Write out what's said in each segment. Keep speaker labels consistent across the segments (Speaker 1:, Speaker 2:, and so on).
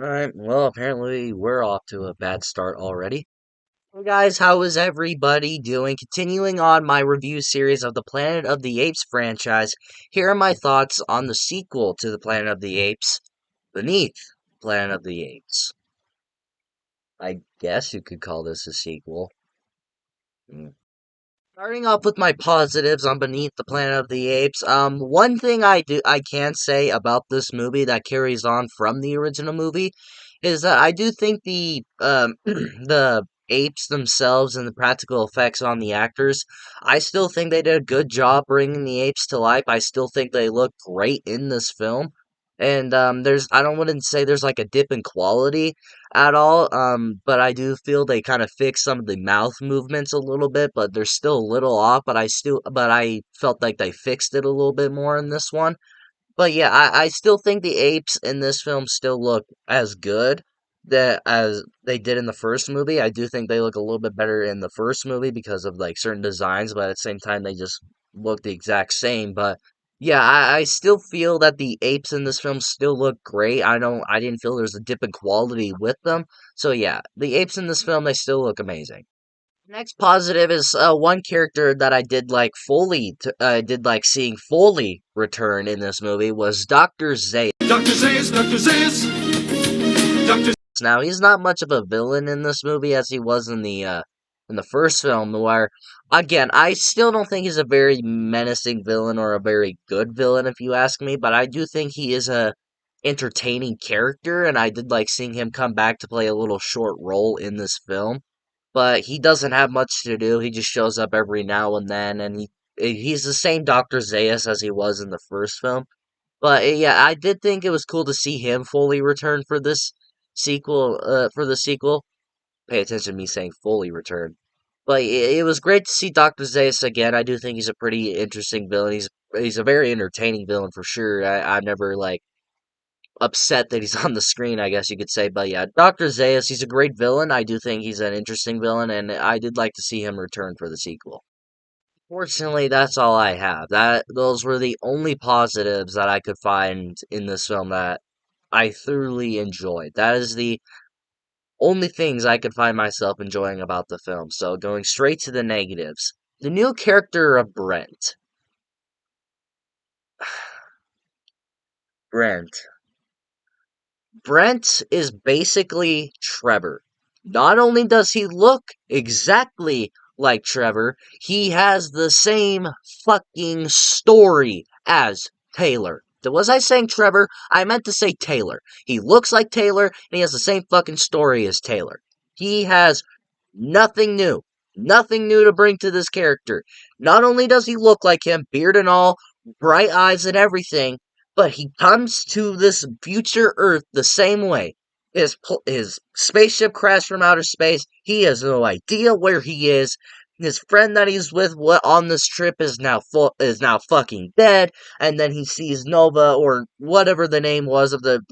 Speaker 1: Alright, well, apparently we're off to a bad start already. Hey guys, how is everybody doing? Continuing on my review series of the Planet of the Apes franchise, here are my thoughts on the sequel to the Planet of the Apes, Beneath Planet of the Apes. I guess you could call this a sequel. Hmm. Starting off with my positives on Beneath the Planet of the Apes, one thing I can say about this movie that carries on from the original movie is that I do think the the apes themselves and the practical effects on the actors, I still think they did a good job bringing the apes to life. I still think they look great in this film. And I don't wouldn't say there's like a dip in quality at all. But I do feel they kind of fixed some of the mouth movements a little bit, but they're still a little off. But I felt like they fixed it a little bit more in this one. But yeah, I still think the apes in this film still look as good as they did in the first movie. I do think they look a little bit better in the first movie because of like certain designs, but at the same time they just look the exact same. But yeah, I still feel that the apes in this film still look great. I didn't feel there's a dip in quality with them. So yeah, the apes in this film they still look amazing. Next positive is one character that I did like seeing fully return in this movie was Dr. Zayas.
Speaker 2: Dr. Zayas, Dr. Zayas, Dr.
Speaker 1: Now he's not much of a villain in this movie as he was in the first film. Where again, I still don't think he's a very menacing villain or a very good villain, if you ask me. But I do think he is a entertaining character, and I did like seeing him come back to play a little short role in this film. But he doesn't have much to do. He just shows up every now and then, and he's the same Dr. Zayas as he was in the first film. But yeah, I did think it was cool to see him fully return for this sequel. For the sequel, pay attention to me saying fully return. But it was great to see Dr. Zayas again. I do think he's a pretty interesting villain. He's a very entertaining villain for sure. I've never like upset that he's on the screen, I guess you could say. But yeah, Dr. Zayas, he's a great villain. I do think he's an interesting villain, and I did like to see him return for the sequel. Fortunately, that's all I have. Those were the only positives that I could find in this film that I thoroughly enjoyed. That is the only things I could find myself enjoying about the film. So going straight to the negatives. The new character of Brent. Brent. Brent is basically Trevor. Not only does he look exactly like Trevor, he has the same fucking story as Taylor. Was I saying Trevor? I meant to say Taylor. He looks like Taylor, and he has the same fucking story as Taylor. He has nothing new. Nothing new to bring to this character. Not only does he look like him, beard and all, bright eyes and everything, but he comes to this future Earth the same way. His spaceship crashed from outer space. He has no idea where he is. His friend that he's with on this trip is now fucking dead. And then he sees Nova or whatever the name was of the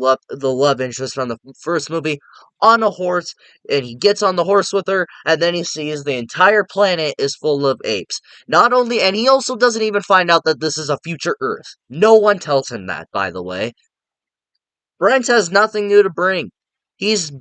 Speaker 1: love interest from the first movie on a horse, and he gets on the horse with her, and then he sees the entire planet is full of apes. Not only, and he also doesn't even find out that this is a future Earth. No one tells him that, by the way. Brent has nothing new to bring. He's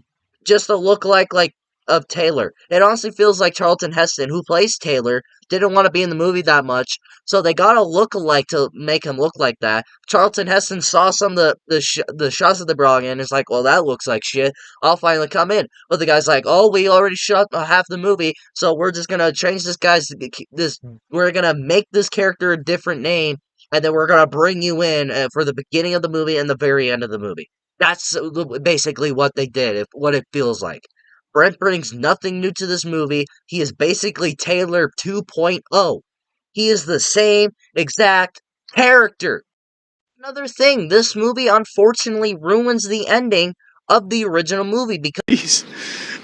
Speaker 1: just a lookalike like of Taylor. It honestly feels like Charlton Heston, who plays Taylor, didn't want to be in the movie that much, so they got a lookalike to make him look like that. Charlton Heston saw some of the shots that they brought in, and is like, well, that looks like shit. I'll finally come in. But the guy's like, oh, we already shot half the movie, so we're just gonna change this. We're gonna make this character a different name, and then we're gonna bring you in for the beginning of the movie and the very end of the movie. That's basically what they did, what it feels like. Brent brings nothing new to this movie. He is basically Taylor 2.0. He is the same exact character. Another thing, this movie unfortunately ruins the ending of the original movie
Speaker 2: Please,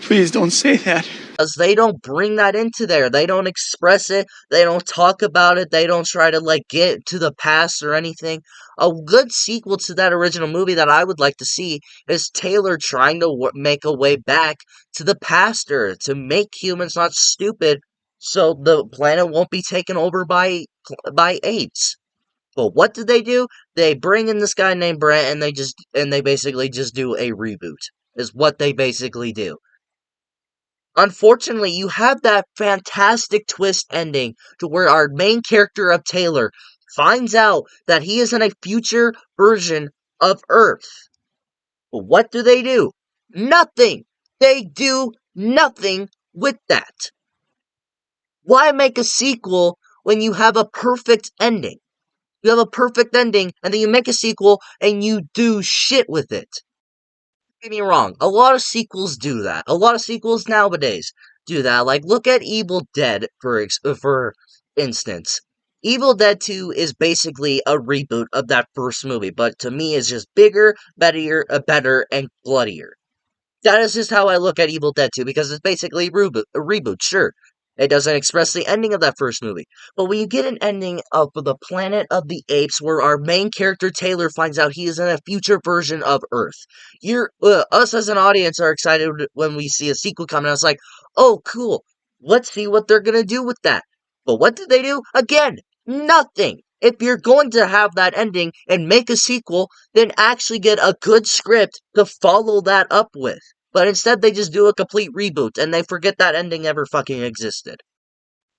Speaker 2: please don't say that.
Speaker 1: because they don't bring that into there. They don't express it. They don't talk about it. They don't try to like get to the past or anything. A good sequel to that original movie that I would like to see is Taylor trying to make a way back to the past Earth to make humans not stupid, so the planet won't be taken over by apes. But what did they do? They bring in this guy named Brent, and they basically just do a reboot. Is what they basically do. Unfortunately, you have that fantastic twist ending to where our main character of Taylor finds out that he is in a future version of Earth. But what do? Nothing! They do nothing with that. Why make a sequel when you have a perfect ending? You have a perfect ending, and then you make a sequel and you do shit with it. Don't get me wrong, a lot of sequels do that. A lot of sequels nowadays do that. Like, look at Evil Dead, for instance. Evil Dead 2 is basically a reboot of that first movie, but to me is just bigger, better, and bloodier. That is just how I look at Evil Dead 2, because it's basically a reboot, sure. It doesn't express the ending of that first movie. But when you get an ending of the Planet of the Apes, where our main character Taylor finds out he is in a future version of Earth, us as an audience are excited when we see a sequel coming out. It's like, oh, cool. Let's see what they're gonna do with that. But what did they do? Again, nothing. If you're going to have that ending and make a sequel, then actually get a good script to follow that up with. But instead, they just do a complete reboot, and they forget that ending ever fucking existed.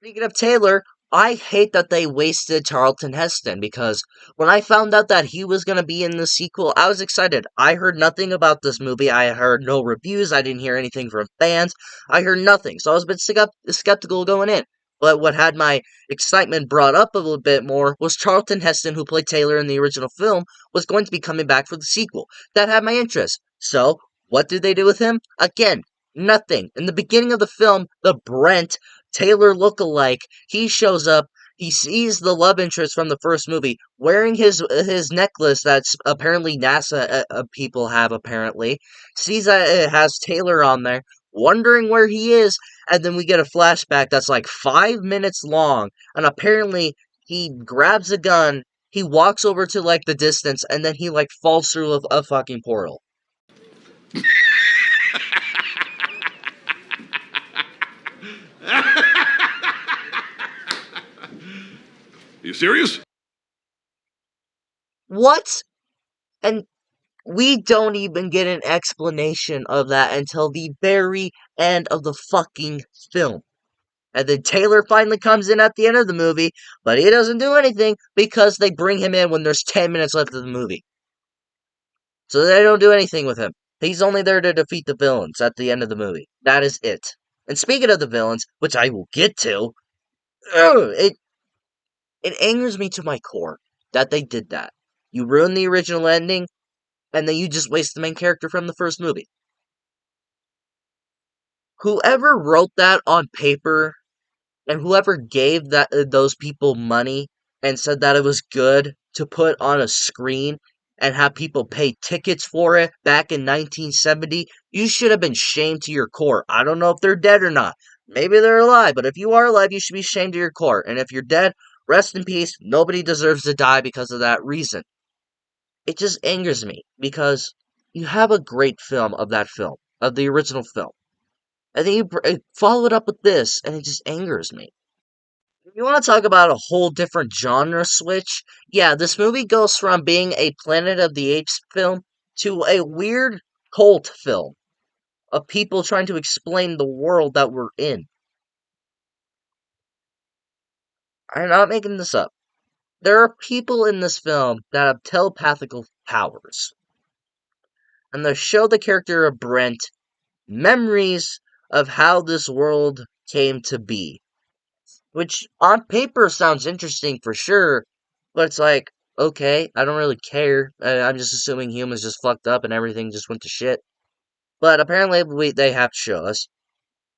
Speaker 1: Speaking of Taylor, I hate that they wasted Charlton Heston, because when I found out that he was going to be in the sequel, I was excited. I heard nothing about this movie. I heard no reviews. I didn't hear anything from fans. I heard nothing. So I was a bit skeptical going in. But what had my excitement brought up a little bit more was Charlton Heston, who played Taylor in the original film, was going to be coming back for the sequel. That had my interest. So, what did they do with him? Again, nothing. In the beginning of the film, the Brent Taylor lookalike, he shows up. He sees the love interest from the first movie wearing his necklace that's apparently NASA people have apparently. Sees that it has Taylor on there, wondering where he is, and then we get a flashback that's like 5 minutes long, and apparently he grabs a gun, he walks over to like the distance, and then he like falls through a fucking portal.
Speaker 2: You serious?
Speaker 1: What? And we don't even get an explanation of that until the very end of the fucking film. And then Taylor finally comes in at the end of the movie, but he doesn't do anything because they bring him in when there's 10 minutes left of the movie. So they don't do anything with him. He's only there to defeat the villains at the end of the movie. That is it. And speaking of the villains, which I will get to, it angers me to my core that they did that. You ruin the original ending, and then you just waste the main character from the first movie. Whoever wrote that on paper and whoever gave those people money and said that it was good to put on a screen and have people pay tickets for it back in 1970, you should have been shamed to your core. I don't know if they're dead or not. Maybe they're alive, but if you are alive, you should be shamed to your core. And if you're dead, rest in peace. Nobody deserves to die because of that reason. It just angers me because you have a great film of that film, of the original film. And then you follow it up with this, and it just angers me. If you want to talk about a whole different genre switch, yeah, this movie goes from being a Planet of the Apes film to a weird cult film of people trying to explain the world that we're in. I'm not making this up. There are people in this film that have telepathical powers, and they show the character of Brent memories of how this world came to be. Which on paper sounds interesting for sure, but it's like, okay, I don't really care. I'm just assuming humans just fucked up and everything just went to shit. But apparently they have to show us.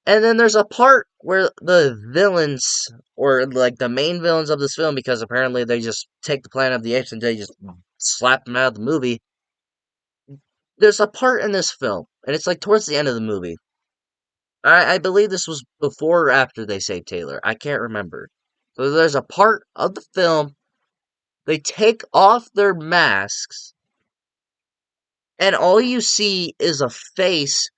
Speaker 1: And then there's a part where the villains, or like the main villains of this film, because apparently they just take the Planet of the Apes and they just slap them out of the movie. There's a part in this film, and it's like towards the end of the movie. I believe this was before or after they saved Taylor. I can't remember. So there's a part of the film, they take off their masks, and all you see is a face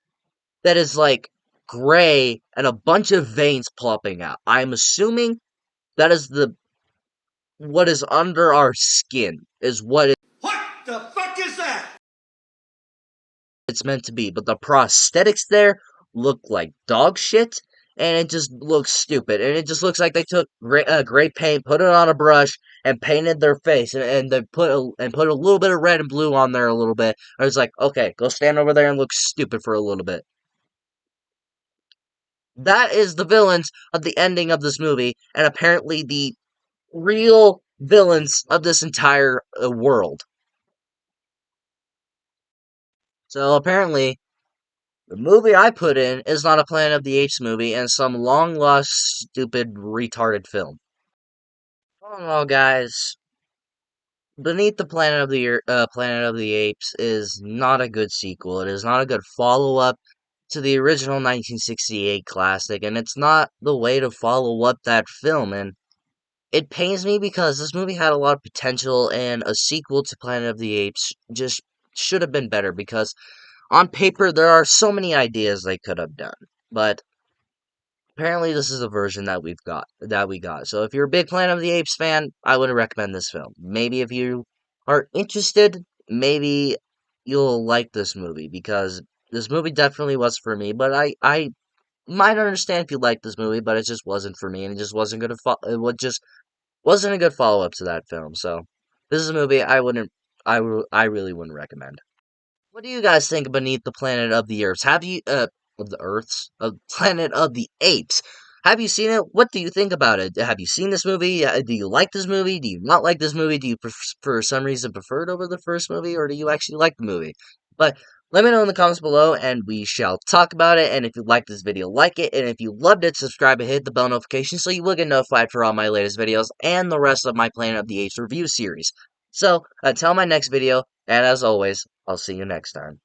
Speaker 1: that is like gray and a bunch of veins plopping out. I'm assuming that is what is under our skin is what
Speaker 2: What the fuck is that?
Speaker 1: it's meant to be. But the prosthetics there look like dog shit, and it just looks stupid. And it just looks like they took gray paint, put it on a brush, and painted their face, and they put a little bit of red and blue on there a little bit. I was like, okay, go stand over there and look stupid for a little bit. That is the villains of the ending of this movie, and apparently the real villains of this entire world. So apparently, the movie I put in is not a Planet of the Apes movie and some long lost, stupid, retarded film. All in all, guys, Beneath the Planet of the Apes is not a good sequel. It is not a good follow up to the original 1968 classic, and it's not the way to follow up that film. And it pains me because this movie had a lot of potential, and a sequel to Planet of the Apes just should have been better because on paper there are so many ideas they could have done. But apparently this is a version that we got. So if you're a big Planet of the Apes fan, I would recommend this film. Maybe if you are interested, maybe you'll like this movie because this movie definitely was for me, but I might understand if you like this movie, but it just wasn't for me and it just wasn't going to just wasn't a good follow-up to that film. So this is a movie I really wouldn't recommend. What do you guys think of Beneath the Planet of the Earths? Have you of the Earths of Planet of the Apes? Have you seen it? What do you think about it? Have you seen this movie? Do you like this movie? Do you not like this movie? Do you for some reason prefer it over the first movie, or do you actually like the movie? But let me know in the comments below, and we shall talk about it. And if you like this video, like it. And if you loved it, subscribe and hit the bell notification so you will get notified for all my latest videos and the rest of my Planet of the Apes review series. So, until my next video, and as always, I'll see you next time.